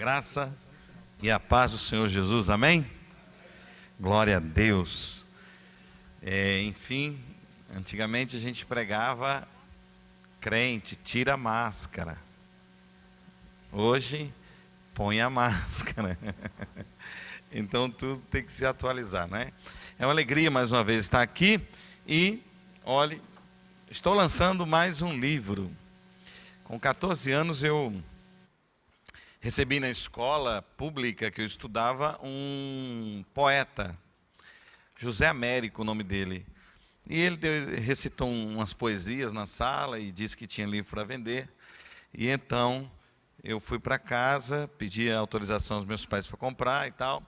graça e a paz do Senhor Jesus, amém? Glória a Deus. Enfim, antigamente a gente pregava, crente, tira a máscara. Hoje, põe a máscara. Então tudo tem que se atualizar, né? É uma alegria mais uma vez estar aqui e, olhe, estou lançando mais um livro. Com 14 anos eu recebi na escola pública que eu estudava um poeta, José Américo, o nome dele. E ele recitou umas poesias na sala e disse que tinha livro para vender. E então eu fui para casa, pedi a autorização aos meus pais para comprar e tal.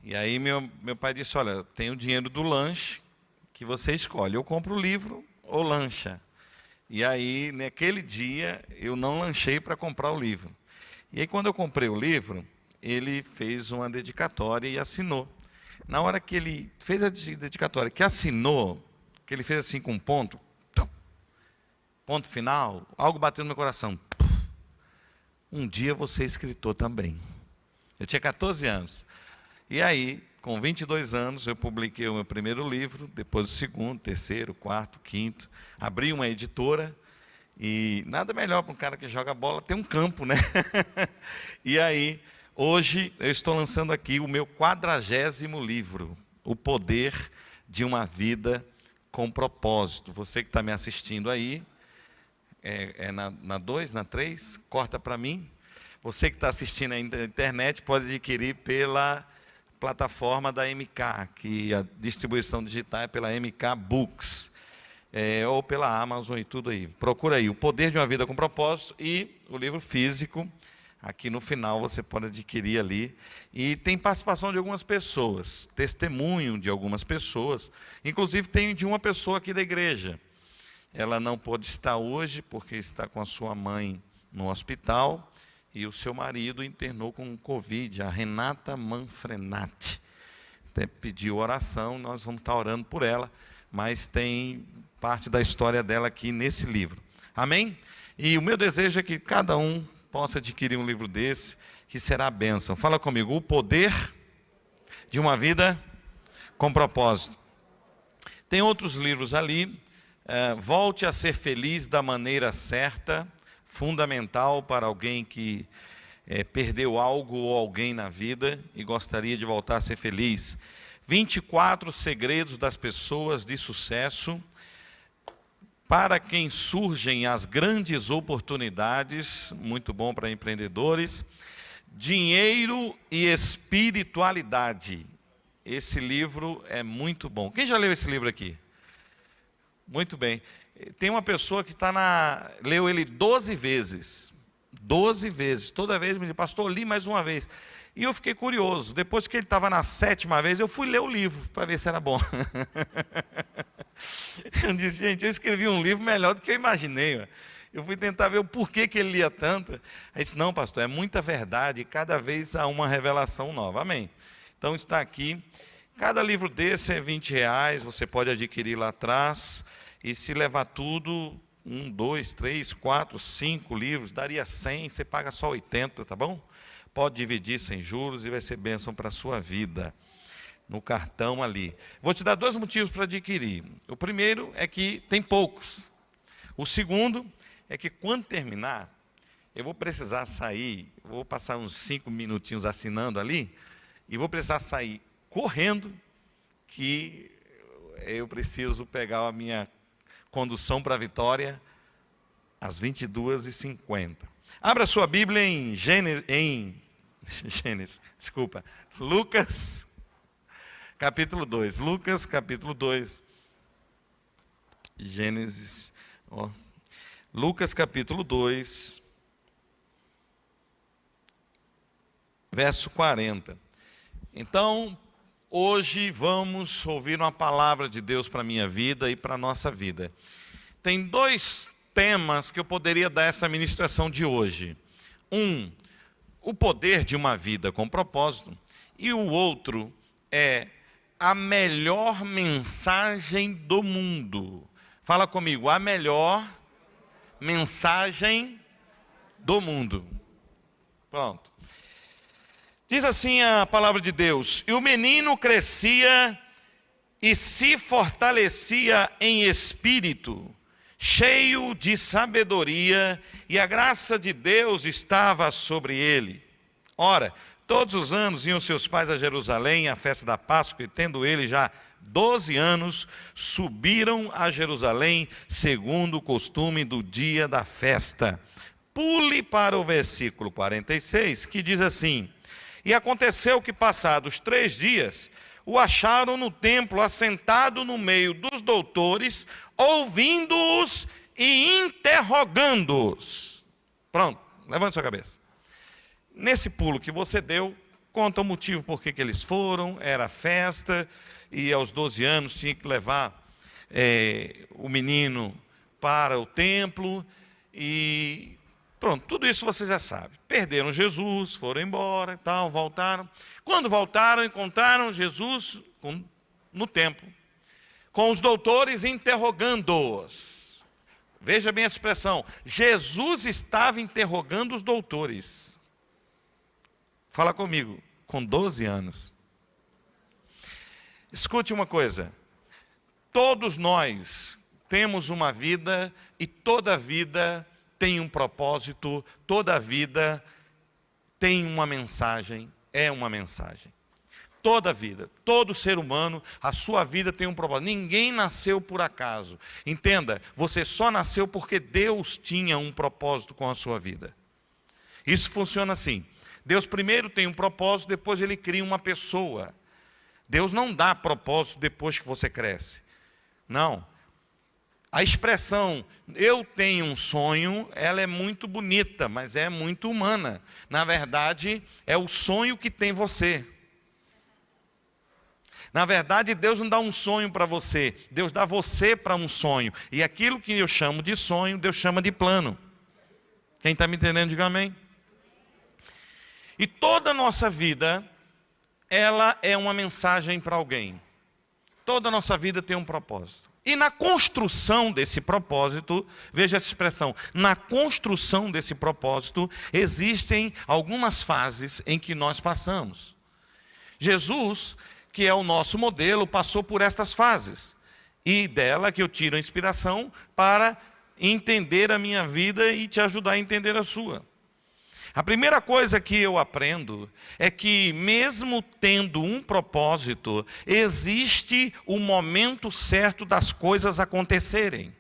E aí meu pai disse, olha, tem o dinheiro do lanche que você escolhe, eu compro o livro ou lancha. E aí, naquele dia, eu não lanchei para comprar o livro. E aí, quando eu comprei o livro, ele fez uma dedicatória e assinou. Na hora que ele fez a dedicatória, que assinou, que ele fez assim com um ponto, ponto final, algo bateu no meu coração. Um dia você é escritor também. Eu tinha 14 anos. E aí, com 22 anos, eu publiquei o meu primeiro livro, depois o segundo, terceiro, quarto, quinto. Abri uma editora e nada melhor para um cara que joga bola ter um campo, né? E aí, hoje, eu estou lançando aqui o meu 40º livro, O Poder de uma Vida com Propósito. Você que está me assistindo aí, na 2, na 3, corta para mim. Você que está assistindo aí na internet pode adquirir pela plataforma da MK, que a distribuição digital é pela MK Books, ou pela Amazon e tudo aí. Procura aí, O Poder de uma Vida com Propósito e o livro físico, aqui no final você pode adquirir ali. E tem participação de algumas pessoas, testemunho de algumas pessoas, inclusive tem de uma pessoa aqui da igreja. Ela não pôde estar hoje porque está com a sua mãe no hospital, e o seu marido internou com Covid, a Renata Manfrenati. Até pediu oração, nós vamos estar orando por ela, mas tem parte da história dela aqui nesse livro. Amém? E o meu desejo é que cada um possa adquirir um livro desse, que será a bênção. Fala comigo, O Poder de uma Vida com Propósito. Tem outros livros ali, Volte a Ser Feliz da Maneira Certa, fundamental para alguém que perdeu algo ou alguém na vida e gostaria de voltar a ser feliz. 24 segredos das pessoas de sucesso, para quem surgem as grandes oportunidades, muito bom para empreendedores. Dinheiro e Espiritualidade. Esse livro é muito bom. Quem já leu esse livro aqui? Muito bem. Tem uma pessoa que leu ele 12 vezes. 12 vezes. Toda vez me diz, pastor, li mais uma vez. E eu fiquei curioso. Depois que ele estava na 7ª vez, eu fui ler o livro para ver se era bom. Eu disse, gente, eu escrevi um livro melhor do que eu imaginei. Eu fui tentar ver o porquê que ele lia tanto. Aí disse, não, pastor, é muita verdade. E cada vez há uma revelação nova. Amém? Então está aqui. Cada livro desse é R$20. Você pode adquirir lá atrás. E se levar tudo, 1, 2, 3, 4, 5 livros, daria 100, você paga só 80, tá bom? Pode dividir sem juros e vai ser bênção para a sua vida, no cartão ali. Vou te dar 2 motivos para adquirir. O primeiro é que tem poucos. O segundo é que quando terminar, eu vou precisar sair, vou passar uns 5 minutinhos assinando ali, e vou precisar sair correndo, que eu preciso pegar a minha condução para a Vitória às 22h50. Abra sua Bíblia em Lucas, capítulo 2. Lucas, capítulo 2. Lucas, capítulo 2, verso 40. Então, hoje vamos ouvir uma palavra de Deus para a minha vida e para a nossa vida. Tem 2 temas que eu poderia dar essa ministração de hoje. O poder de uma vida com propósito. E o outro é a melhor mensagem do mundo. Fala comigo, a melhor mensagem do mundo. Pronto. Diz assim a palavra de Deus: e o menino crescia e se fortalecia em espírito, cheio de sabedoria, e a graça de Deus estava sobre ele. Ora, todos os anos iam seus pais a Jerusalém, à festa da Páscoa, e tendo ele já 12 anos, subiram a Jerusalém, segundo o costume do dia da festa. Pule para o versículo 46, que diz assim: e aconteceu que, passados 3 dias, o acharam no templo, assentado no meio dos doutores, ouvindo-os e interrogando-os. Pronto, levante sua cabeça. Nesse pulo que você deu, conta o motivo por que eles foram. Era festa, e aos 12 anos tinha que levar o menino para o templo, e pronto, tudo isso você já sabe. Perderam Jesus, foram embora e tal, voltaram. Quando voltaram, encontraram Jesus no templo, com os doutores interrogando-os. Veja bem a expressão: Jesus estava interrogando os doutores. Fala comigo, com 12 anos. Escute uma coisa: todos nós temos uma vida, e toda vida tem um propósito, toda vida tem uma mensagem, é uma mensagem. Toda vida, todo ser humano, a sua vida tem um propósito. Ninguém nasceu por acaso. Entenda, você só nasceu porque Deus tinha um propósito com a sua vida. Isso funciona assim: Deus primeiro tem um propósito, depois Ele cria uma pessoa. Deus não dá propósito depois que você cresce. Não. A expressão "eu tenho um sonho", ela é muito bonita, mas é muito humana. Na verdade, é o sonho que tem você. Na verdade, Deus não dá um sonho para você, Deus dá você para um sonho. E aquilo que eu chamo de sonho, Deus chama de plano. Quem está me entendendo, diga amém. E toda a nossa vida, ela é uma mensagem para alguém. Toda a nossa vida tem um propósito. E na construção desse propósito, veja essa expressão, na construção desse propósito, existem algumas fases em que nós passamos. Jesus, que é o nosso modelo, passou por estas fases. E dela que eu tiro a inspiração para entender a minha vida e te ajudar a entender a sua. A primeira coisa que eu aprendo é que, mesmo tendo um propósito, existe o momento certo das coisas acontecerem.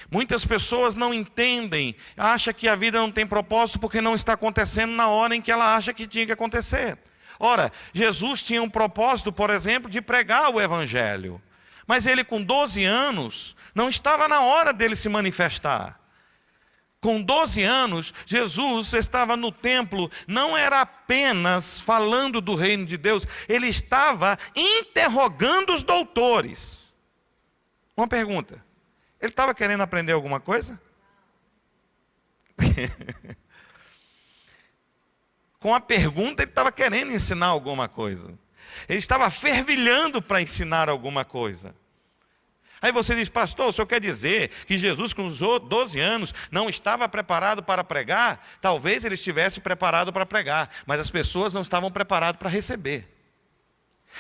Muitas pessoas não entendem, acham que a vida não tem propósito porque não está acontecendo na hora em que ela acha que tinha que acontecer. Ora, Jesus tinha um propósito, por exemplo, de pregar o Evangelho. Mas ele, com 12 anos, não estava na hora dele se manifestar. Com 12 anos, Jesus estava no templo, não era apenas falando do reino de Deus, ele estava interrogando os doutores. Uma pergunta: ele estava querendo aprender alguma coisa? Com a pergunta, ele estava querendo ensinar alguma coisa. Ele estava fervilhando para ensinar alguma coisa. Aí você diz: pastor, o senhor quer dizer que Jesus com os 12 anos não estava preparado para pregar? Talvez ele estivesse preparado para pregar, mas as pessoas não estavam preparadas para receber.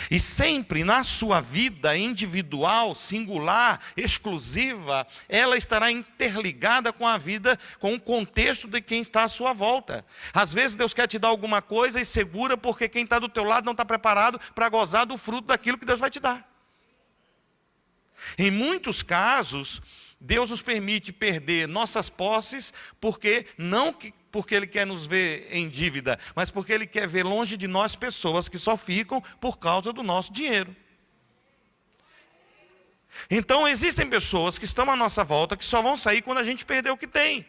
E sempre na sua vida individual, singular, exclusiva, ela estará interligada com a vida, com o contexto de quem está à sua volta. Às vezes Deus quer te dar alguma coisa e segura porque quem está do teu lado não está preparado para gozar do fruto daquilo que Deus vai te dar. Em muitos casos, Deus nos permite perder nossas posses, não porque Ele quer nos ver em dívida, mas porque Ele quer ver longe de nós pessoas que só ficam por causa do nosso dinheiro. Então existem pessoas que estão à nossa volta que só vão sair quando a gente perder o que tem.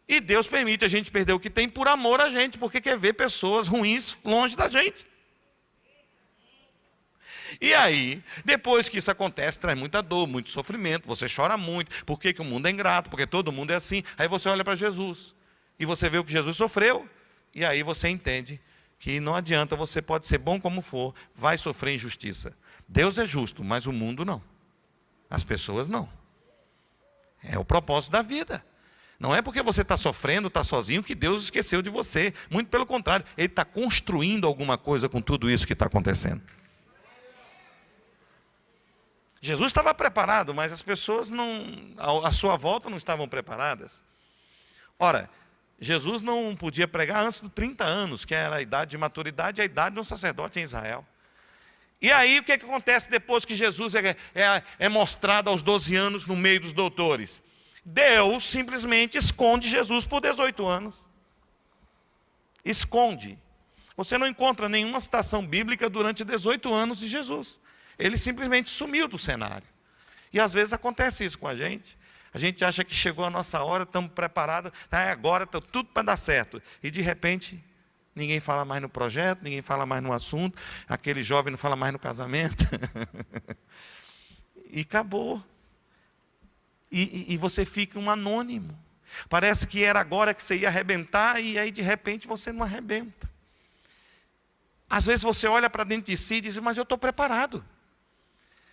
E Deus permite a gente perder o que tem por amor a gente, porque quer ver pessoas ruins longe da gente. E aí, depois que isso acontece, traz muita dor, muito sofrimento, você chora muito, porque que o mundo é ingrato, porque todo mundo é assim. Aí você olha para Jesus, e você vê o que Jesus sofreu, e aí você entende que não adianta, você pode ser bom como for, vai sofrer injustiça. Deus é justo, mas o mundo não. As pessoas não. É o propósito da vida. Não é porque você está sofrendo, está sozinho, que Deus esqueceu de você. Muito pelo contrário, Ele está construindo alguma coisa com tudo isso que está acontecendo. Jesus estava preparado, mas as pessoas à sua volta não estavam preparadas. Ora, Jesus não podia pregar antes dos 30 anos, que era a idade de maturidade, a idade de um sacerdote em Israel. E aí o que acontece depois que Jesus é mostrado aos 12 anos no meio dos doutores? Deus simplesmente esconde Jesus por 18 anos. Esconde. Você não encontra nenhuma citação bíblica durante 18 anos de Jesus. Ele simplesmente sumiu do cenário. E às vezes acontece isso com a gente. A gente acha que chegou a nossa hora, estamos preparados, agora está tudo para dar certo. E de repente, ninguém fala mais no projeto, ninguém fala mais no assunto, aquele jovem não fala mais no casamento. E acabou. E você fica um anônimo. Parece que era agora que você ia arrebentar e aí de repente você não arrebenta. Às vezes você olha para dentro de si e diz, mas eu estou preparado.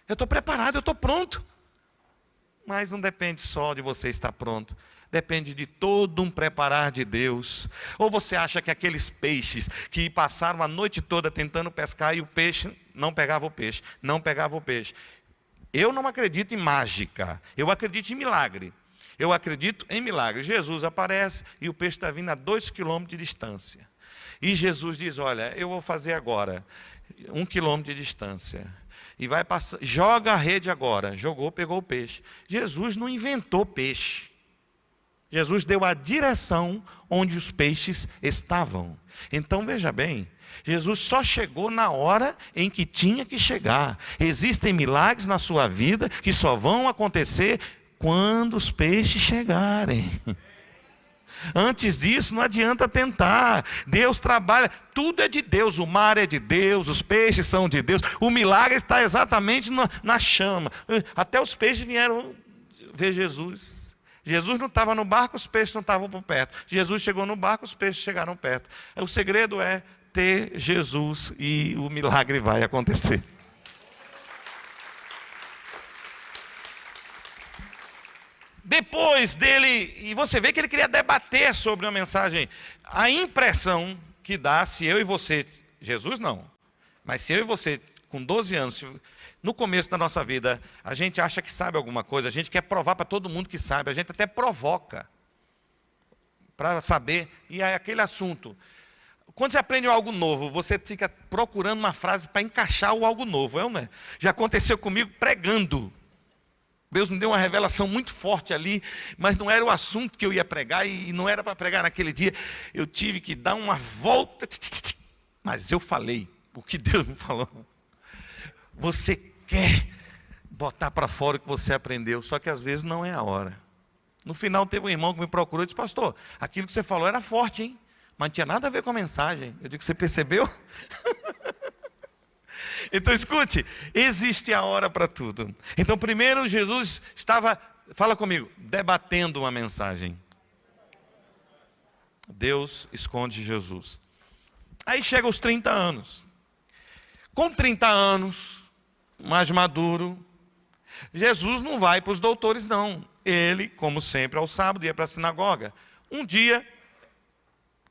Eu estou preparado, eu estou pronto. Mas não depende só de você estar pronto. Depende de todo um preparar de Deus. Ou você acha que aqueles peixes que passaram a noite toda tentando pescar e o peixe não pegava o peixe, não pegava o peixe. Eu não acredito em mágica, eu acredito em milagre. Eu acredito em milagre. Jesus aparece e o peixe está vindo a 2 quilômetros de distância. E Jesus diz, olha, eu vou fazer agora 1 quilômetro de distância. E vai passar, joga a rede agora. Jogou, pegou o peixe. Jesus não inventou peixe. Jesus deu a direção onde os peixes estavam. Então veja bem, Jesus só chegou na hora em que tinha que chegar. Existem milagres na sua vida que só vão acontecer quando os peixes chegarem. Antes disso, não adianta tentar. Deus trabalha, tudo é de Deus. O mar é de Deus, os peixes são de Deus. O milagre está exatamente na chama. Até os peixes vieram ver Jesus. Jesus não estava no barco, os peixes não estavam por perto. Jesus chegou no barco, os peixes chegaram perto. O segredo é ter Jesus e o milagre vai acontecer. Depois dele, e você vê que ele queria debater sobre uma mensagem. A impressão que dá, se eu e você, Jesus não, mas se eu e você, com 12 anos, no começo da nossa vida, a gente acha que sabe alguma coisa, a gente quer provar para todo mundo que sabe, a gente até provoca para saber, e é aquele assunto. Quando você aprende algo novo, você fica procurando uma frase para encaixar o algo novo, não é? Já aconteceu comigo pregando. Deus me deu uma revelação muito forte ali, mas não era o assunto que eu ia pregar, e não era para pregar naquele dia. Eu tive que dar uma volta, mas eu falei o que Deus me falou. Você quer botar para fora o que você aprendeu, só que às vezes não é a hora. No final teve um irmão que me procurou e disse, pastor, aquilo que você falou era forte, hein? Mas não tinha nada a ver com a mensagem. Eu digo, você percebeu? Então escute, existe a hora para tudo. Então primeiro Jesus estava, fala comigo, debatendo uma mensagem. Deus esconde Jesus. Aí chega aos 30 anos. Com 30 anos, mais maduro, Jesus não vai para os doutores não. Ele, como sempre, ao sábado ia para a sinagoga. Um dia,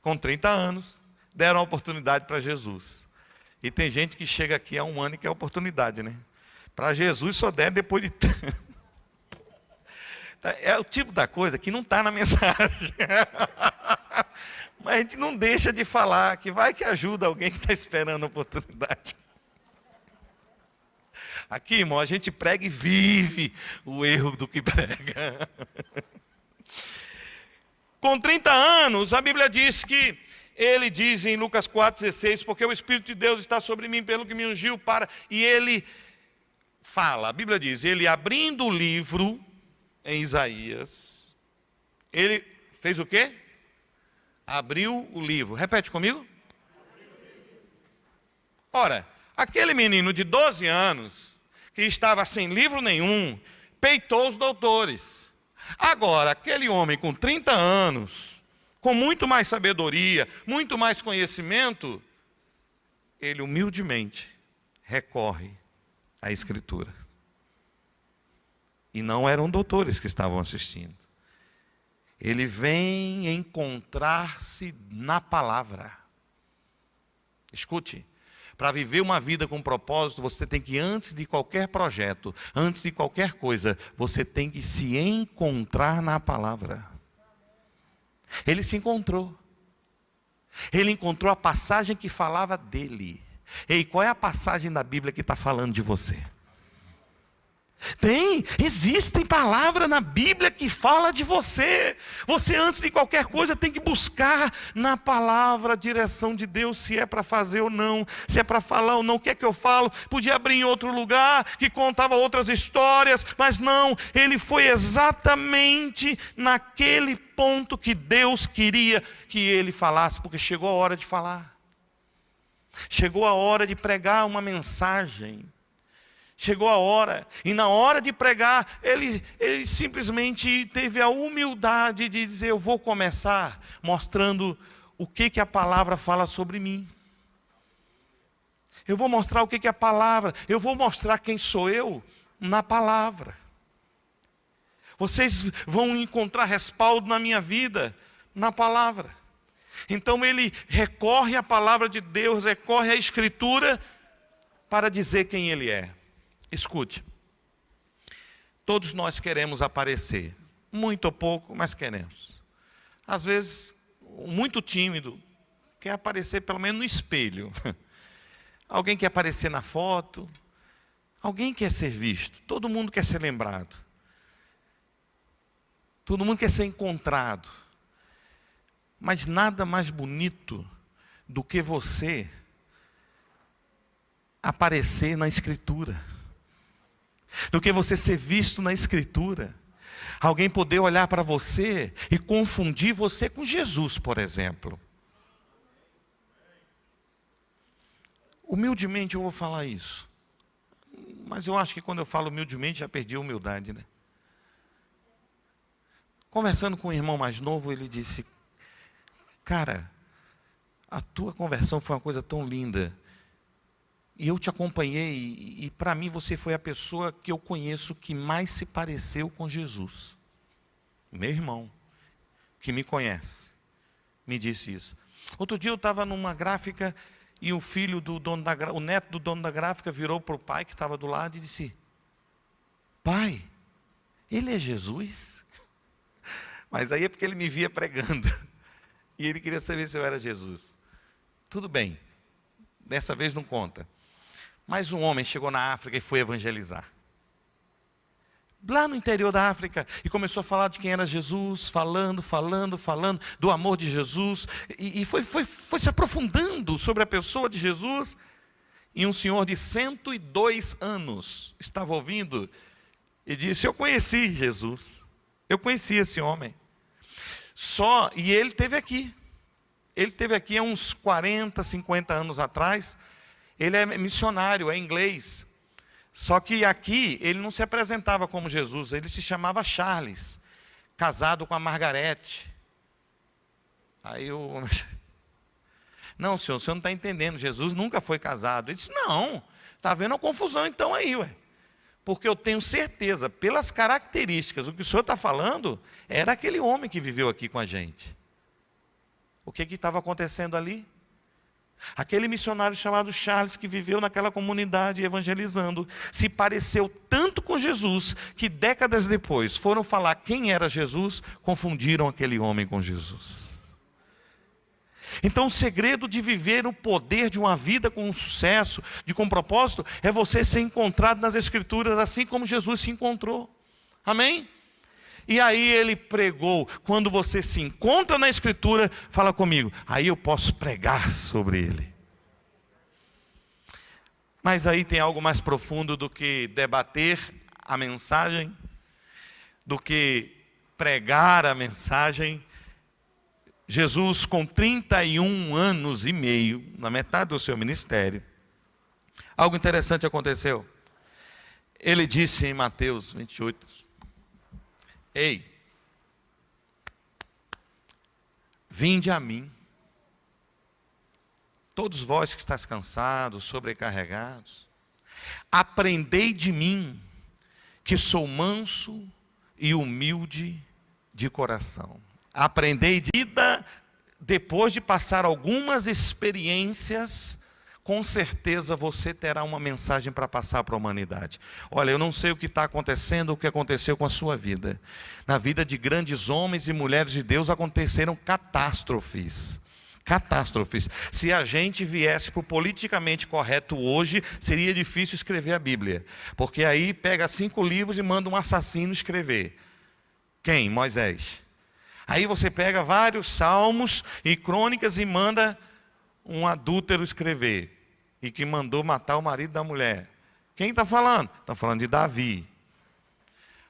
com 30 anos, deram a oportunidade para Jesus. E tem gente que chega aqui há 1 ano e quer oportunidade, né? Para Jesus só der depois de tempo. É o tipo da coisa que não está na mensagem. Mas a gente não deixa de falar, que vai que ajuda alguém que está esperando a oportunidade. Aqui, irmão, a gente prega e vive o erro do que prega. Com 30 anos, a Bíblia diz que ele diz em Lucas 4,16, porque o Espírito de Deus está sobre mim, pelo que me ungiu para... E ele fala, a Bíblia diz, ele abrindo o livro em Isaías, ele fez o quê? Abriu o livro. Repete comigo. Ora, aquele menino de 12 anos, que estava sem livro nenhum, peitou os doutores. Agora, aquele homem com 30 anos... com muito mais sabedoria, muito mais conhecimento, ele humildemente recorre à Escritura. E não eram doutores que estavam assistindo. Ele vem encontrar-se na palavra. Escute, para viver uma vida com propósito, você tem que, antes de qualquer projeto, antes de qualquer coisa, você tem que se encontrar na palavra. Ele se encontrou. Ele encontrou a passagem que falava dele. Ei, qual é a passagem da Bíblia que está falando de você? Existem palavras na Bíblia que falam de você. Você, antes de qualquer coisa, tem que buscar na palavra a direção de Deus, se é para fazer ou não, se é para falar ou não. O que é que eu falo? Podia abrir em outro lugar, que contava outras histórias, mas não, ele foi exatamente naquele ponto que Deus queria que ele falasse, porque chegou a hora de falar. Chegou a hora de pregar uma mensagem. Chegou a hora, e na hora de pregar, ele simplesmente teve a humildade de dizer: eu vou começar mostrando o que a palavra fala sobre mim. Eu vou mostrar o que a palavra, eu vou mostrar quem sou eu na palavra. Vocês vão encontrar respaldo na minha vida, na palavra. Então ele recorre à palavra de Deus, recorre à Escritura, para dizer quem ele é. Escute, todos nós queremos aparecer, muito ou pouco, mas queremos. Às vezes, muito tímido, quer aparecer pelo menos no espelho. Alguém quer aparecer na foto, alguém quer ser visto, todo mundo quer ser lembrado. Todo mundo quer ser encontrado. Mas nada mais bonito do que você aparecer na Escritura. Do que você ser visto na Escritura. Alguém poder olhar para você e confundir você com Jesus, por exemplo. Humildemente eu vou falar isso. Mas eu acho que quando eu falo humildemente já perdi a humildade, né? Conversando com um irmão mais novo, ele disse: cara, a tua conversão foi uma coisa tão linda. E eu te acompanhei, e para mim você foi a pessoa que eu conheço que mais se pareceu com Jesus. Meu irmão, que me conhece, me disse isso. Outro dia eu estava numa gráfica, e o filho do dono da gráfica, o neto do dono da gráfica, virou para o pai que estava do lado e disse: pai, ele é Jesus? Mas aí é porque ele me via pregando, e ele queria saber se eu era Jesus. Tudo bem, dessa vez não conta. Mas um homem chegou na África e foi evangelizar. Lá no interior da África, e começou a falar de quem era Jesus, falando do amor de Jesus, e foi se aprofundando sobre a pessoa de Jesus. E um senhor de 102 anos estava ouvindo e disse: eu conheci Jesus, eu conheci esse homem. E ele esteve aqui. Ele esteve aqui há uns 40, 50 anos atrás. Ele é missionário, é inglês. Só que aqui ele não se apresentava como Jesus, ele se chamava Charles, casado com a Margarete. Aí eu... Não, senhor, o senhor não está entendendo, Jesus nunca foi casado. Ele disse: não, está vendo a confusão então aí, ué. Porque eu tenho certeza, pelas características, o que o senhor está falando, era aquele homem que viveu aqui com a gente. O que estava acontecendo ali? Aquele missionário chamado Charles, que viveu naquela comunidade evangelizando, se pareceu tanto com Jesus, que décadas depois foram falar quem era Jesus, confundiram aquele homem com Jesus. Então o segredo de viver o poder de uma vida com sucesso, com propósito, é você ser encontrado nas Escrituras, assim como Jesus se encontrou. Amém? E aí ele pregou. Quando você se encontra na Escritura, fala comigo, aí eu posso pregar sobre ele. Mas aí tem algo mais profundo do que debater a mensagem, do que pregar a mensagem. Jesus, com 31 anos e meio, na metade do seu ministério, algo interessante aconteceu. Ele disse em Mateus 28, ei, vinde a mim, todos vós que estáis cansados, sobrecarregados, aprendei de mim, que sou manso e humilde de coração. Aprender de vida, depois de passar algumas experiências, com certeza você terá uma mensagem para passar para a humanidade. Olha, eu não sei o que está acontecendo, o que aconteceu com a sua vida. Na vida de grandes homens e mulheres de Deus aconteceram catástrofes. Catástrofes. Se a gente viesse para o politicamente correto hoje, seria difícil escrever a Bíblia. Porque aí pega 5 livros e manda um assassino escrever. Quem? Moisés. Aí você pega vários salmos e crônicas e manda um adúltero escrever. E que mandou matar o marido da mulher. Quem está falando? Está falando de Davi.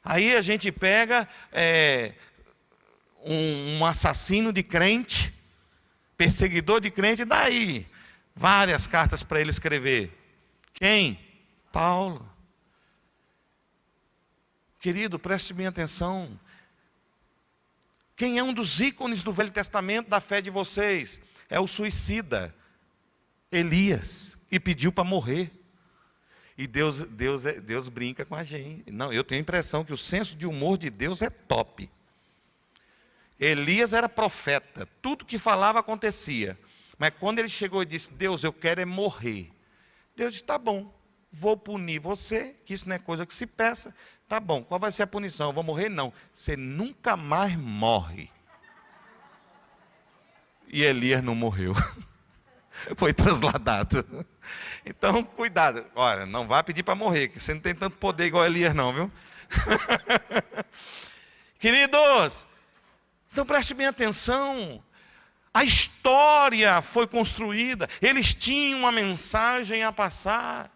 Aí a gente pega um assassino de crente, perseguidor de crente, e daí várias cartas para ele escrever. Quem? Paulo. Querido, preste bem atenção. Quem é um dos ícones do Velho Testamento da fé de vocês? É o suicida, Elias, que pediu para morrer. E Deus brinca com a gente. Não, eu tenho a impressão que o senso de humor de Deus é top. Elias era profeta, tudo que falava acontecia. Mas quando ele chegou e disse, Deus, eu quero é morrer. Deus disse, tá bom, vou punir você, que isso não é coisa que se peça. Tá bom, qual vai ser a punição? Eu vou morrer? Não, você nunca mais morre. E Elias não morreu. Foi trasladado. Então, cuidado. Olha, não vá pedir para morrer, que você não tem tanto poder igual Elias não, viu? Queridos, então preste bem atenção. A história foi construída. Eles tinham uma mensagem a passar.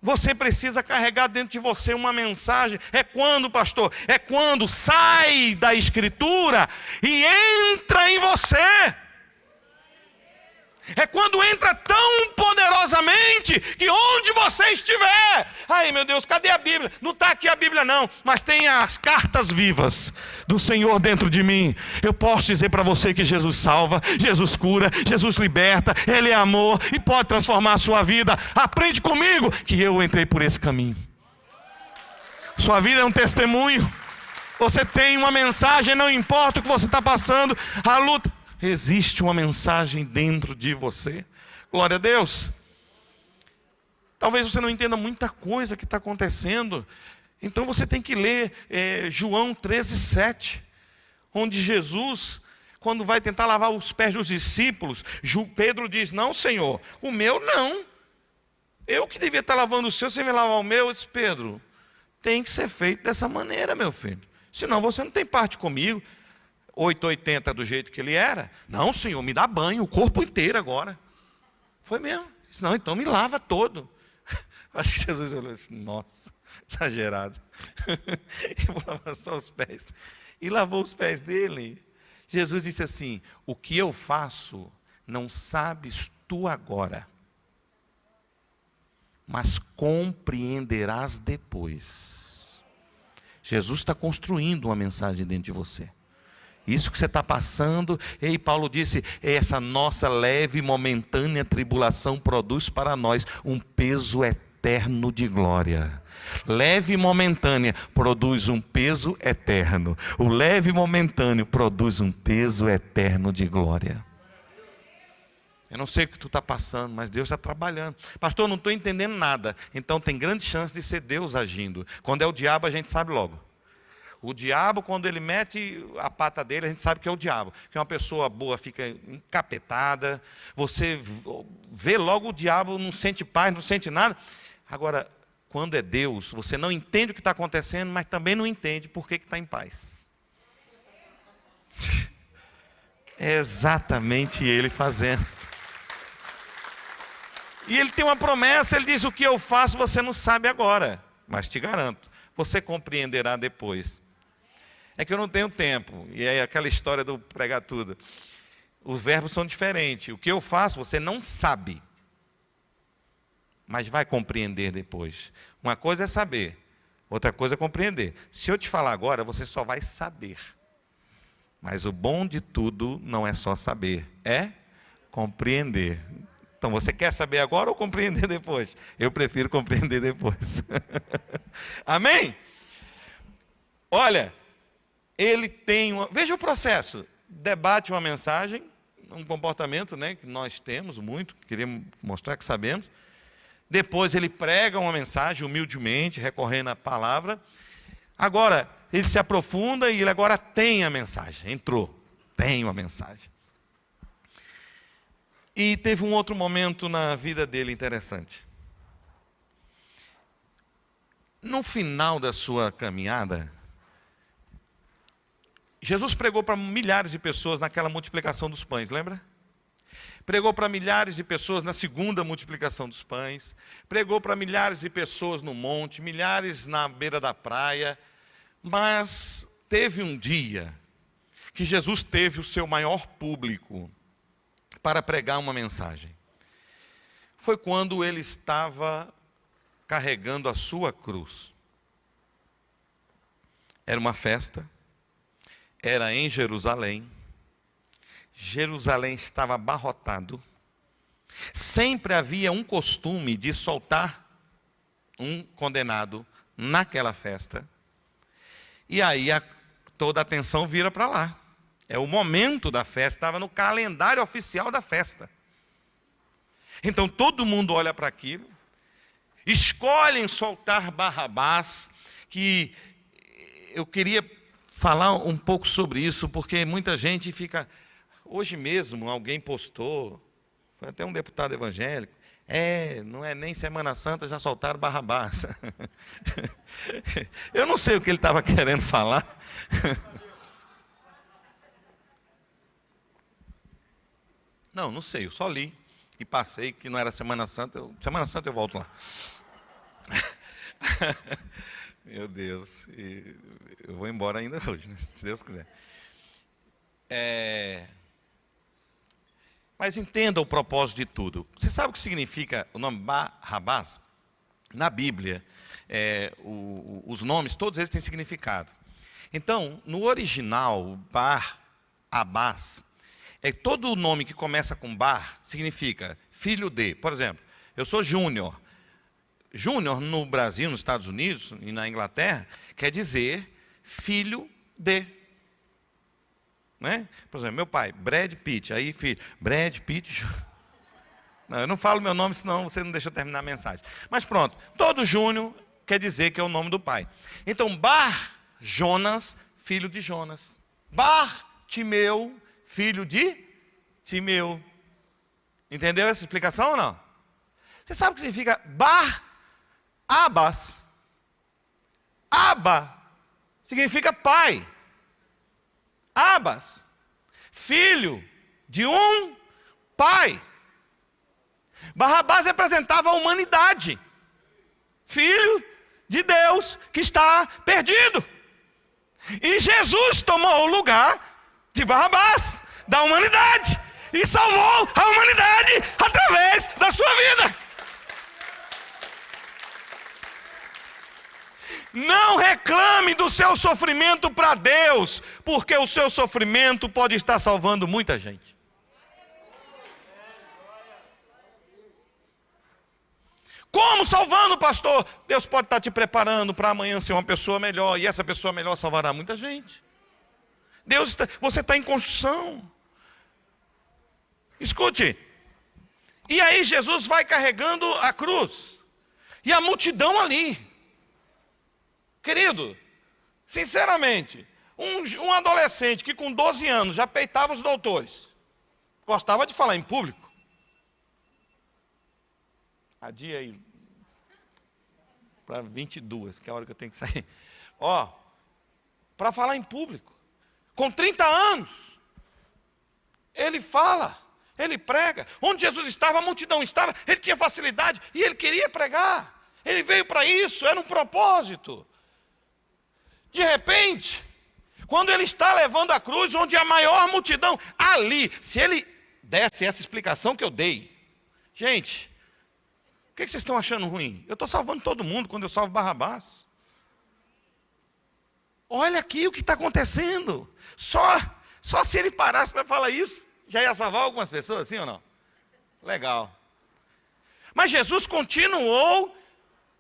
Você precisa carregar dentro de você uma mensagem. É quando, pastor? É quando sai da Escritura e entra em você. É quando entra tão poderosamente que onde você estiver, ai meu Deus, cadê a Bíblia? Não está aqui a Bíblia não, mas tem as cartas vivas do Senhor dentro de mim. Eu posso dizer para você que Jesus salva, Jesus cura, Jesus liberta, Ele é amor e pode transformar a sua vida. Aprende comigo que eu entrei por esse caminho. Sua vida é um testemunho. Você tem uma mensagem, não importa o que você está passando, a luta. Existe uma mensagem dentro de você. Glória a Deus. Talvez você não entenda muita coisa que está acontecendo. Então você tem que ler João 13:7, onde Jesus, quando vai tentar lavar os pés dos discípulos, Pedro diz, não Senhor, o meu não. Eu que devia estar lavando o seu, você vai lavar o meu? Eu disse, Pedro, tem que ser feito dessa maneira, meu filho. Senão você não tem parte comigo. 880 do jeito que ele era. Não, Senhor, me dá banho, o corpo inteiro agora. Foi mesmo. Disse, não, então me lava todo. Acho que Jesus olhou assim, nossa, exagerado. Eu vou lavar só os pés. E lavou os pés dele. Jesus disse assim, o que eu faço, não sabes tu agora, mas compreenderás depois. Jesus está construindo uma mensagem dentro de você. Isso que você está passando, e Paulo disse, essa nossa leve e momentânea tribulação produz para nós um peso eterno de glória. Leve e momentânea produz um peso eterno. O leve e momentâneo produz um peso eterno de glória. Eu não sei o que tu está passando, mas Deus está trabalhando. Pastor, eu não estou entendendo nada. Então tem grande chance de ser Deus agindo. Quando é o diabo, a gente sabe logo. O diabo, quando ele mete a pata dele, a gente sabe que é o diabo. Que uma pessoa boa fica encapetada. Você vê logo o diabo, não sente paz, não sente nada. Agora, quando é Deus, você não entende o que está acontecendo, mas também não entende por que está em paz. É exatamente Ele fazendo. E Ele tem uma promessa, Ele diz, o que eu faço você não sabe agora. Mas te garanto, você compreenderá depois. É que eu não tenho tempo. E é aquela história do pregar tudo. Os verbos são diferentes. O que eu faço, você não sabe. Mas vai compreender depois. Uma coisa é saber. Outra coisa é compreender. Se eu te falar agora, você só vai saber. Mas o bom de tudo não é só saber. É compreender. Então, você quer saber agora ou compreender depois? Eu prefiro compreender depois. Amém? Olha, ele tem veja o processo, debate uma mensagem, um comportamento, né, que nós temos muito, queríamos mostrar que sabemos. Depois ele prega uma mensagem humildemente, recorrendo à palavra. Agora, ele se aprofunda e ele agora tem a mensagem, tem uma mensagem. E teve um outro momento na vida dele interessante. No final da sua caminhada, Jesus pregou para milhares de pessoas naquela multiplicação dos pães, lembra? Pregou para milhares de pessoas na segunda multiplicação dos pães. Pregou para milhares de pessoas no monte, milhares na beira da praia. Mas teve um dia que Jesus teve o seu maior público para pregar uma mensagem. Foi quando ele estava carregando a sua cruz. Era uma festa, era em Jerusalém. Jerusalém estava abarrotado. Sempre havia um costume de soltar um condenado naquela festa. E aí toda a atenção vira para lá. É o momento da festa, estava no calendário oficial da festa. Então todo mundo olha para aquilo, escolhem soltar Barrabás, que eu queria falar um pouco sobre isso, porque muita gente fica... Hoje mesmo alguém postou, foi até um deputado evangélico, não é nem Semana Santa, já soltaram Barrabás. Eu não sei o que ele estava querendo falar. Não sei, eu só li e passei que não era Semana Santa. Semana Santa eu volto lá. Meu Deus, eu vou embora ainda hoje, né, se Deus quiser. Mas entenda o propósito de tudo. Você sabe o que significa o nome Barrabás? Na Bíblia, os nomes, todos eles têm significado. Então, no original, Barrabás, todo nome que começa com Bar significa filho de. Por exemplo, eu sou Júnior. Júnior no Brasil, nos Estados Unidos e na Inglaterra, quer dizer filho de. Né? Por exemplo, meu pai, Brad Pitt, aí filho, Brad Pitt. Não, eu não falo meu nome, senão você não deixa eu terminar a mensagem. Mas pronto, todo Júnior quer dizer que é o nome do pai. Então, Bar Jonas, filho de Jonas. Bartimeu, filho de Timeu. Entendeu essa explicação ou não? Você sabe o que significa Abas? Aba significa pai. Abas, filho de um pai. Barrabás representava a humanidade. Filho de Deus que está perdido. E Jesus tomou o lugar de Barrabás, da humanidade, e salvou a humanidade através da sua vida. Não reclame do seu sofrimento para Deus, porque o seu sofrimento pode estar salvando muita gente. Como salvando, pastor? Deus pode estar te preparando para amanhã ser uma pessoa melhor, e essa pessoa melhor salvará muita gente. Você está em construção. Escute. E aí Jesus vai carregando a cruz. E a multidão ali. Querido, sinceramente, um adolescente que com 12 anos já peitava os doutores, gostava de falar em público. Adia aí para 22, que é a hora que eu tenho que sair. Para falar em público. Com 30 anos, ele fala, ele prega. Onde Jesus estava, a multidão estava, ele tinha facilidade e ele queria pregar. Ele veio para isso, era um propósito. De repente, quando ele está levando a cruz, onde a maior multidão, ali, se ele desse essa explicação que eu dei, gente, o que vocês estão achando ruim? Eu estou salvando todo mundo quando eu salvo Barrabás. Olha aqui o que está acontecendo. Só se ele parasse para falar isso, já ia salvar algumas pessoas, sim ou não? Legal. Mas Jesus continuou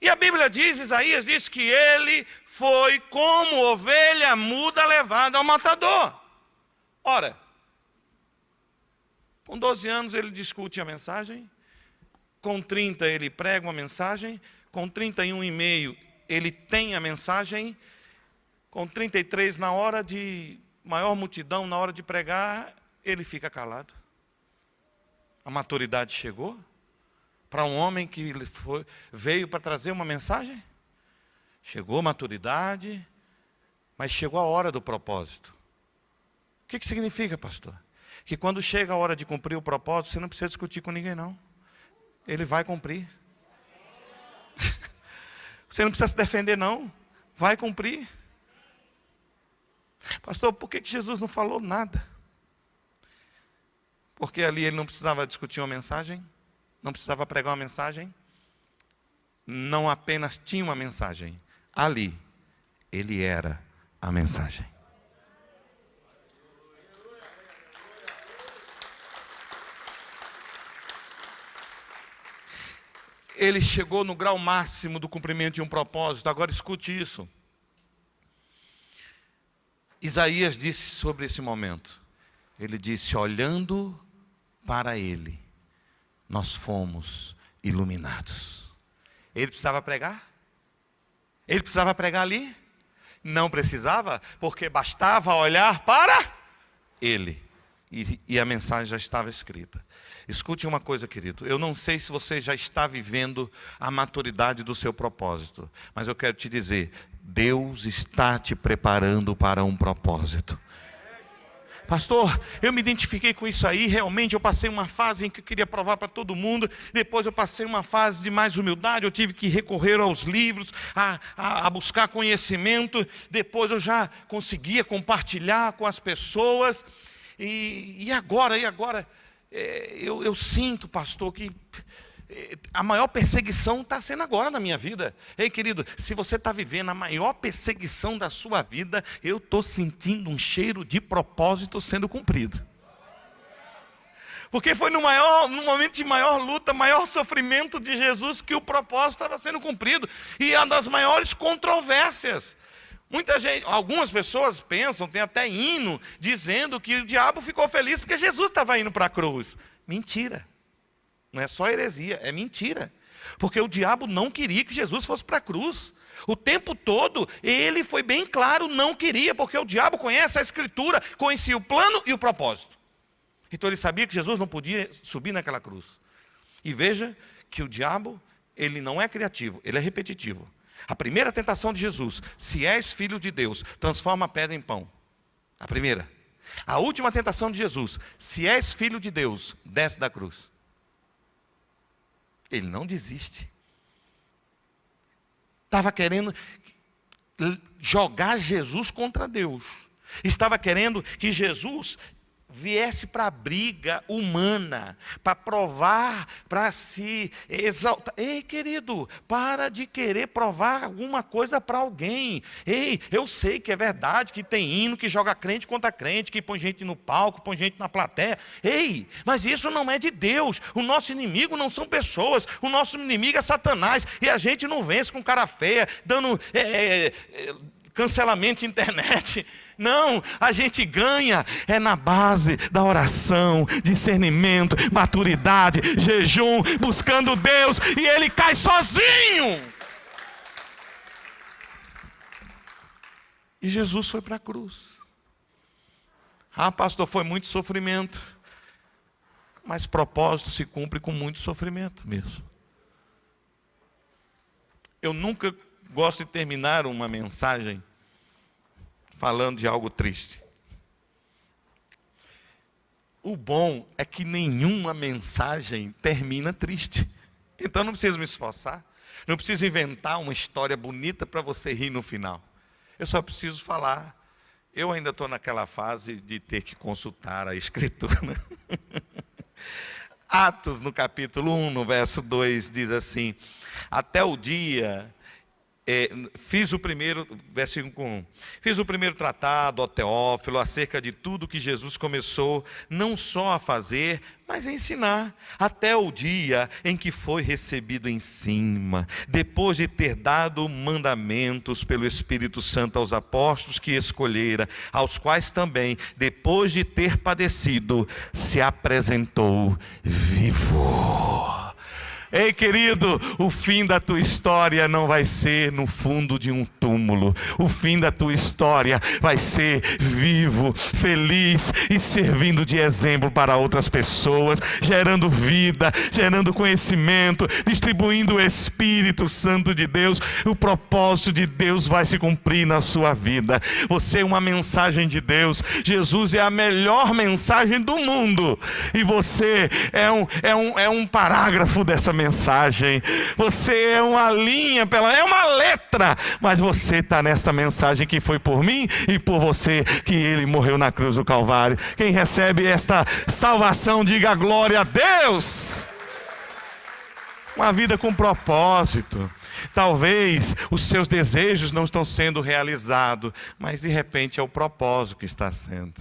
E a Bíblia diz, Isaías diz que ele foi como ovelha muda levada ao matador. Ora, com 12 anos ele discute a mensagem, com 30 ele prega uma mensagem, com 31,5 ele tem a mensagem, com 33 na hora de maior multidão, na hora de pregar, ele fica calado. A maturidade chegou para um homem que veio para trazer uma mensagem? Chegou a maturidade, mas chegou a hora do propósito. O que significa, pastor? Que quando chega a hora de cumprir o propósito, você não precisa discutir com ninguém, não. Ele vai cumprir. Você não precisa se defender, não. Vai cumprir. Pastor, por que Jesus não falou nada? Porque ali ele não precisava discutir uma mensagem, não precisava pregar uma mensagem, não apenas tinha uma mensagem. Ali, ele era a mensagem. Ele chegou no grau máximo do cumprimento de um propósito. Agora escute isso. Isaías disse sobre esse momento. Ele disse, olhando para ele, nós fomos iluminados. Ele precisava pregar? Ele precisava pregar ali? Não precisava, porque bastava olhar para ele. E a mensagem já estava escrita. Escute uma coisa, querido. Eu não sei se você já está vivendo a maturidade do seu propósito. Mas eu quero te dizer, Deus está te preparando para um propósito. Pastor, eu me identifiquei com isso aí. Realmente eu passei uma fase em que eu queria provar para todo mundo. Depois eu passei uma fase de mais humildade. Eu tive que recorrer aos livros, a buscar conhecimento. Depois eu já conseguia compartilhar com as pessoas. E agora, eu sinto, pastor, que a maior perseguição está sendo agora na minha vida. Ei, querido, se você está vivendo a maior perseguição da sua vida, eu estou sentindo um cheiro de propósito sendo cumprido. Porque foi no momento de maior luta, maior sofrimento de Jesus que o propósito estava sendo cumprido. E é uma das maiores controvérsias. Muita gente, algumas pessoas pensam, tem até hino, dizendo que o diabo ficou feliz porque Jesus estava indo para a cruz. Mentira. Não é só heresia, é mentira. Porque o diabo não queria que Jesus fosse para a cruz. O tempo todo, ele foi bem claro, não queria, porque o diabo conhece a Escritura, conhecia o plano e o propósito. Então ele sabia que Jesus não podia subir naquela cruz. E veja que o diabo, ele não é criativo, ele é repetitivo. A primeira tentação de Jesus, se és filho de Deus, transforma a pedra em pão. A primeira. A última tentação de Jesus, se és filho de Deus, desce da cruz. Ele não desiste. Estava querendo jogar Jesus contra Deus. Estava querendo que Jesus viesse para a briga humana, para provar, para se exaltar. Ei, querido, para de querer provar alguma coisa para alguém. Ei, eu sei que é verdade que tem hino que joga crente contra crente, que põe gente no palco, põe gente na plateia. Ei, mas isso não é de Deus. O nosso inimigo não são pessoas, o nosso inimigo é Satanás, e a gente não vence com cara feia, dando cancelamento de internet. Não, a gente ganha na base da oração, discernimento, maturidade, jejum, buscando Deus, e ele cai sozinho. E Jesus foi para a cruz. Ah, pastor, foi muito sofrimento. Mas propósito se cumpre com muito sofrimento mesmo. Eu nunca gosto de terminar uma mensagem falando de algo triste. O bom é que nenhuma mensagem termina triste. Então não preciso me esforçar. Não preciso inventar uma história bonita para você rir no final. Eu só preciso falar. Eu ainda estou naquela fase de ter que consultar a Escritura. Atos, no capítulo 1, no verso 2, diz assim: até o dia fiz o primeiro, versículo 1, fiz o primeiro tratado, ó Teófilo, acerca de tudo que Jesus começou, não só a fazer, mas a ensinar, até o dia em que foi recebido em cima, depois de ter dado mandamentos pelo Espírito Santo aos apóstolos que escolhera, aos quais também, depois de ter padecido, se apresentou vivo. Ei, querido, o fim da tua história não vai ser no fundo de um túmulo. O fim da tua história vai ser vivo, feliz e servindo de exemplo para outras pessoas, gerando vida, gerando conhecimento, distribuindo o Espírito Santo de Deus. O propósito de Deus vai se cumprir na sua vida. Você é uma mensagem de Deus. Jesus é a melhor mensagem do mundo. E você é um parágrafo dessa mensagem. Você é uma linha, é uma letra, mas você está nesta mensagem que foi por mim e por você que Ele morreu na cruz do Calvário. Quem recebe esta salvação, diga glória a Deus. Uma vida com propósito. Talvez os seus desejos não estão sendo realizados, mas de repente é o propósito que está sendo.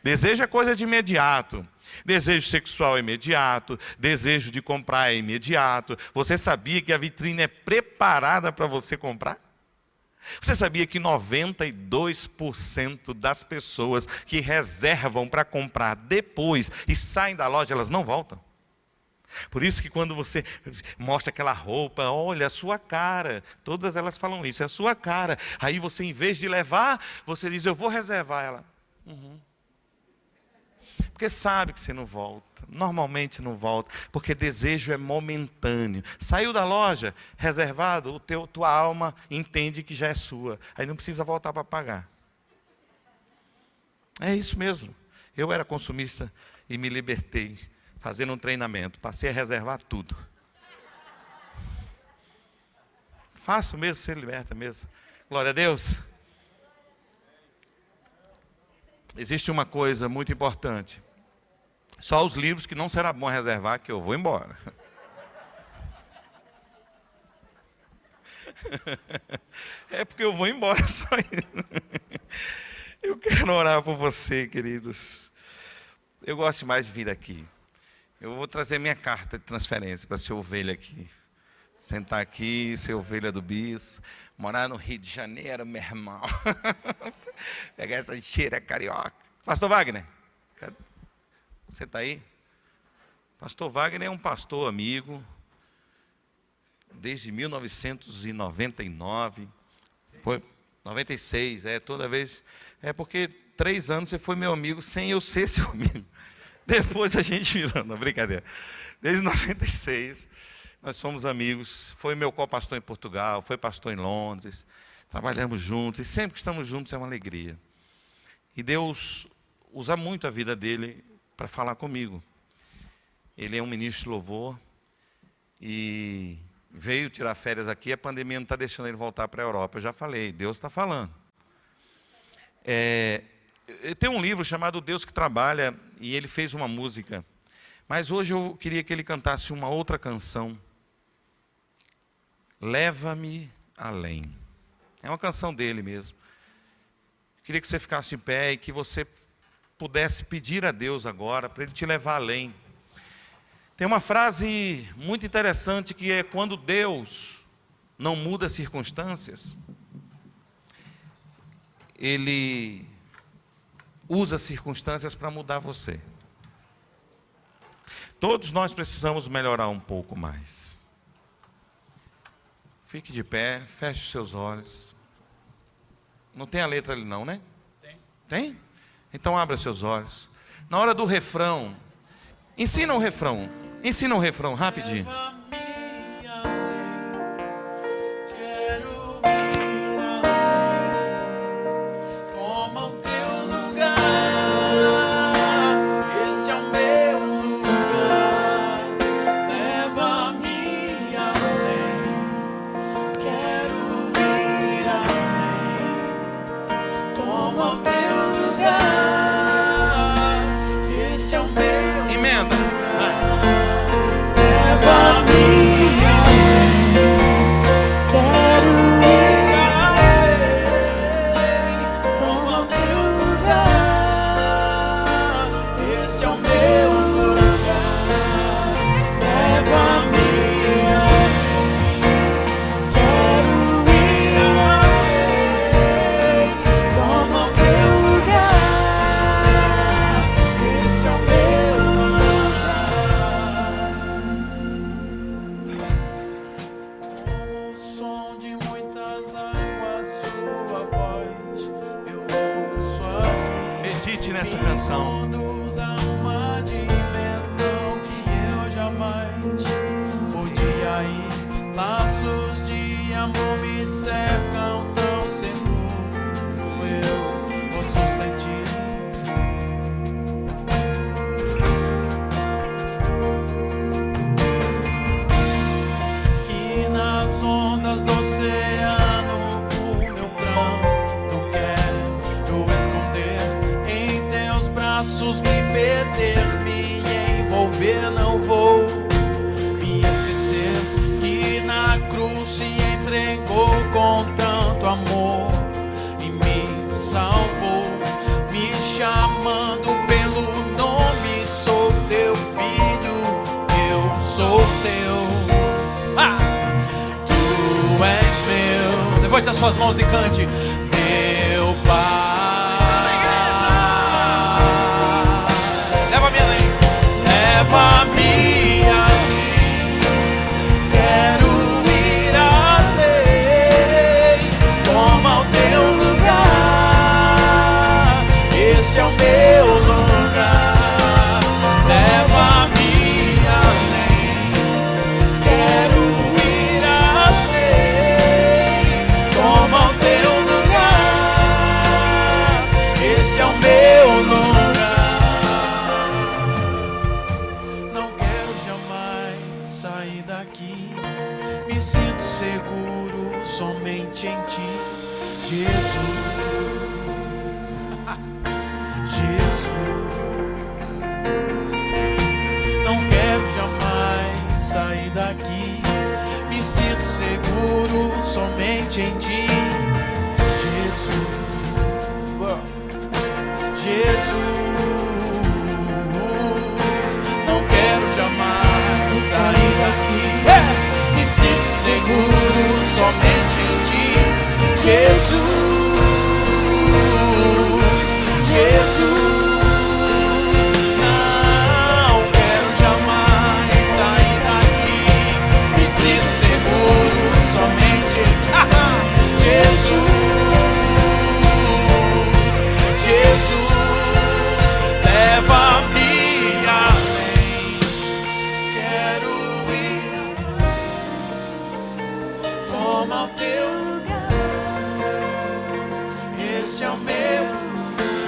Desejo é coisa de imediato. Desejo sexual é imediato, desejo de comprar é imediato. Você sabia que a vitrine é preparada para você comprar? Você sabia que 92% das pessoas que reservam para comprar depois e saem da loja, elas não voltam? Por isso que quando você mostra aquela roupa, olha a sua cara, todas elas falam isso, é a sua cara. Aí você, em vez de levar, você diz, eu vou reservar ela. Porque sabe que você não volta, normalmente não volta, porque desejo é momentâneo. Saiu da loja, reservado, tua alma entende que já é sua, aí não precisa voltar para pagar. É isso mesmo. Eu era consumista e me libertei, fazendo um treinamento, passei a reservar tudo. Faço mesmo, você liberta mesmo. Glória a Deus. Existe uma coisa muito importante. Só os livros que não será bom reservar, que eu vou embora. É porque eu vou embora só isso. Eu quero orar por você, queridos. Eu gosto mais de vir aqui. Eu vou trazer minha carta de transferência para ser ovelha aqui. Sentar aqui, ser ovelha do bis. Morar no Rio de Janeiro, meu irmão. Pegar essa cheira carioca. Pastor Wagner, você está aí? Pastor Wagner é um pastor amigo. Desde 1999. Foi 96, toda vez. É porque 3 anos você foi meu amigo sem eu ser seu amigo. Depois a gente virou, não, brincadeira. Desde 96. Nós somos amigos, foi meu co-pastor em Portugal, foi pastor em Londres, trabalhamos juntos, e sempre que estamos juntos é uma alegria. E Deus usa muito a vida dele para falar comigo. Ele é um ministro de louvor, e veio tirar férias aqui, a pandemia não está deixando ele voltar para a Europa. Eu já falei, Deus está falando. Tem um livro chamado Deus que Trabalha, e ele fez uma música, mas hoje eu queria que ele cantasse uma outra canção. Leva-me além. É uma canção dele mesmo. Queria que você ficasse em pé e que você pudesse pedir a Deus agora para Ele te levar além. Tem uma frase muito interessante que é: quando Deus não muda as circunstâncias, Ele usa as circunstâncias para mudar você. Todos nós precisamos melhorar um pouco mais. Fique de pé, feche os seus olhos. Não tem a letra ali não, né? Tem. Tem? Então abra seus olhos. Na hora do refrão, ensina o refrão rapidinho. meu lugar. Leva-me além, quero ir além. Toma o meu lugar, esse é o meu lugar. Como o som de muitas águas, sua voz eu ouço aqui. Medite nessa canção. Conduz a uma dimensão que eu jamais podia ir. Laços de amor me cercam tão seguro, eu posso sentir. E nas ondas do oceano o meu pranto quero esconder. Em teus braços me perder, me envolver. Não vou me esquecer que na cruz se entregou com tanto amor e me salvou, me chamando pelo nome. Sou teu filho, eu sou teu. Tu és meu. Levante as suas mãos e cante. Meu Pai. Leva-me além. Leva-me além. Quero ir além. Toma o teu lugar. Esse é o meu lugar. Leva-me além. Quero ir além. Toma o teu lugar. Esse é o meu lugar. Não quero jamais sair daqui. Me sinto seguro somente em ti, Jesus. Jesus. Não quero jamais sair daqui. Me sinto seguro somente em ti, Jesus. Jesus. Não quero jamais sair daqui. Me sinto seguro somente em ti, Jesus. Jesus. Não quero jamais sair daqui. Me sinto seguro somente em ti, Jesus. Jesus. Leva-me além. Quero ir. Toma o teu lugar. Esse é o meu.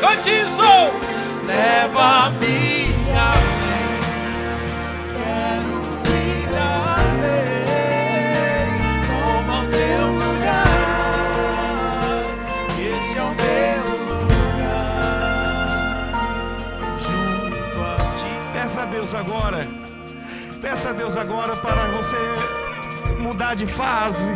Cante isso! Leva-me além. Quero ir além. Toma o teu lugar. Esse é o meu lugar. Junto a ti. Peça a Deus agora. Peça a Deus agora para você mudar de fase,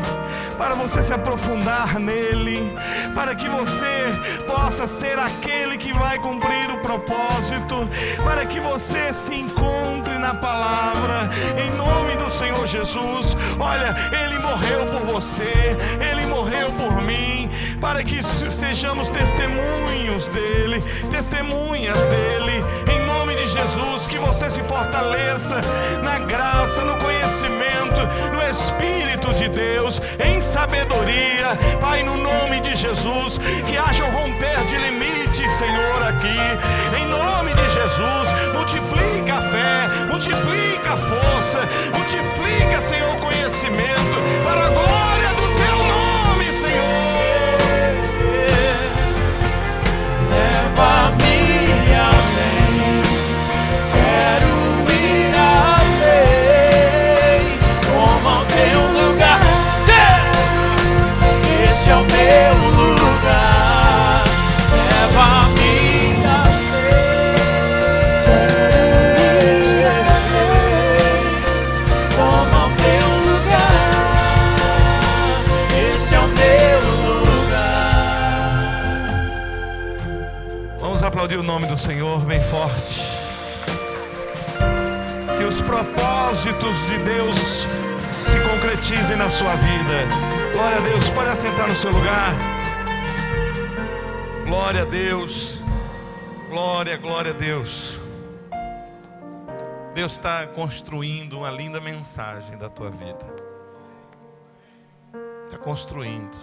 para você se aprofundar nele, para que você possa ser aquele que vai cumprir o propósito, para que você se encontre na palavra, em nome do Senhor Jesus. Olha, Ele morreu por você, Ele morreu por mim, para que sejamos testemunhos dele, testemunhas dele, em nome de Jesus. Que você se fortaleça na graça, no conhecimento, no Espírito de Deus, em sabedoria, Pai, no nome de Jesus. Que haja um romper de limites, Senhor, aqui, em nome de Jesus. Multiplica a fé, multiplica a força, multiplica, Senhor, o conhecimento, para a glória do teu nome, Senhor. Leva-me além. Quero ir além. Toma o teu lugar. Esse é o meu lugar. Leva-me além. Toma o teu lugar. Esse é o meu lugar. Vamos aplaudir o nome do Senhor bem forte. os propósitos de Deus se concretizem na sua vida. Glória a Deus. Pode assentar no seu lugar. Glória a Deus. Glória a Deus. Deus está construindo uma linda mensagem da tua vida. Está construindo.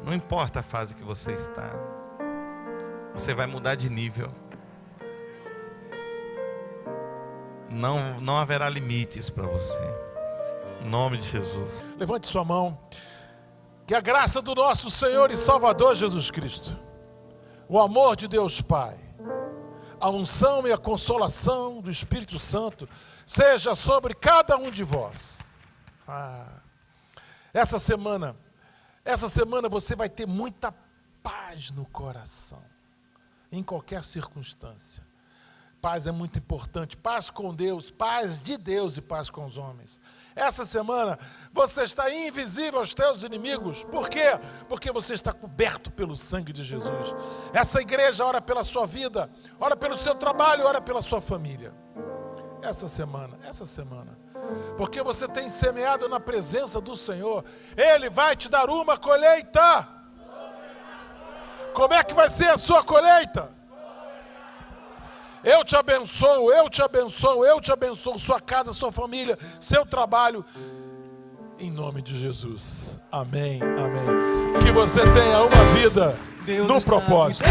Não importa a fase que você está. Você vai mudar de nível. Não haverá limites para você. Em nome de Jesus. Levante sua mão. Que a graça do nosso Senhor e Salvador Jesus Cristo, o amor de Deus Pai, a unção e a consolação do Espírito Santo seja sobre cada um de vós. Essa semana você vai ter muita paz no coração, em qualquer circunstância. Paz é muito importante, paz com Deus, paz de Deus e paz com os homens. Essa semana você está invisível aos teus inimigos. Por quê? Porque você está coberto pelo sangue de Jesus. Essa igreja ora pela sua vida, ora pelo seu trabalho, ora pela sua família. Essa semana, porque você tem semeado na presença do Senhor, Ele vai te dar uma colheita. Como é que vai ser a sua colheita? Eu te abençoo, eu te abençoo, eu te abençoo, sua casa, sua família, seu trabalho, em nome de Jesus. Amém, amém. Que você tenha uma vida no propósito.